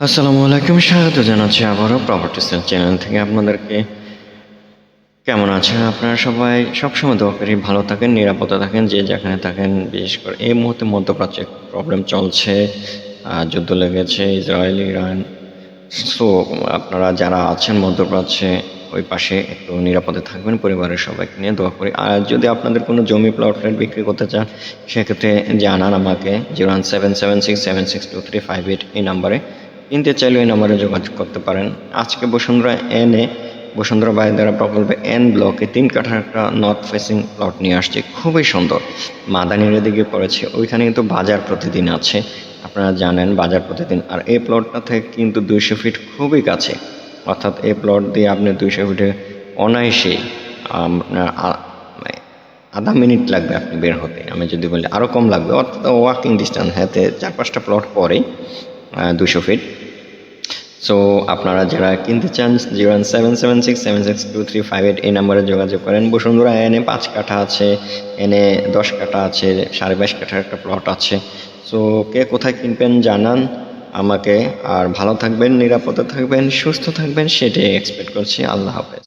আসসালামু আলাইকুম, স্বাগত জানাচ্ছি আবারও প্রপার্টি সেল চ্যানেল থেকে আপনাদেরকে। কেমন আছেন আপনারা সবাই? সবসময় দোয়া করি ভালো থাকেন, নিরাপদে থাকেন, যে যেখানে থাকেন। বিশেষ করে এই মুহূর্তে মধ্যপ্রাচ্যে প্রবলেম চলছে, যুদ্ধ লেগেছে ইসরায়েল ইরান। সো আপনারা যারা আছেন মধ্যপ্রাচ্যে ওই পাশে একটু নিরাপদে থাকবেন, পরিবারের সবাইকে নিয়ে দোয়া করি। আর যদি আপনাদের কোনো জমি প্লট ফ্ল্যাট বিক্রি করতে চান সেক্ষেত্রে জানান আমাকে 01776762358 এই নাম্বারে। কিনতে চাইলে ওই নাম্বারে যোগাযোগ করতে পারেন। আজকে বসুন্ধরা বায়ুদ্বারা প্রকল্পে এন ব্লকে 3 কাঠার একটা নর্থ ফেসিং প্লট নিয়ে আসছে, খুবই সুন্দর। মাদানির দিকে পড়েছে, ওইখানে কিন্তু বাজার প্রতিদিন আছে, আপনারা জানেন বাজার প্রতিদিন। আর এই প্লটটা থেকে কিন্তু 200 ফিট খুবই কাছে, অর্থাৎ এই প্লট দিয়ে আপনি 200 ফিটে অনায়াসেই আপনার আধা মিনিট লাগবে আপনি বের হতে। আমি যদি বলি আরও কম লাগবে, অর্থাৎ ওয়াকিং ডিস্টেন্স, হাতে 4-5টা প্লট পরে 200 ফিট। সো আপনারা যারা কিনতে চান 01776762358 এই নাম্বারে যোগাযোগ করেন। বসুন্ধরা এনে 5 কাঠা আছে, এনে 10 কাঠা আছে, 22.5 কাঠার একটা প্লট আছে। সো কে কোথায় কিনবেন জানান আমাকে। আর ভালো থাকবেন, নিরাপদে থাকবেন, সুস্থ থাকবেন, সেটাই এক্সপেক্ট করছি। আল্লাহ হাফেজ।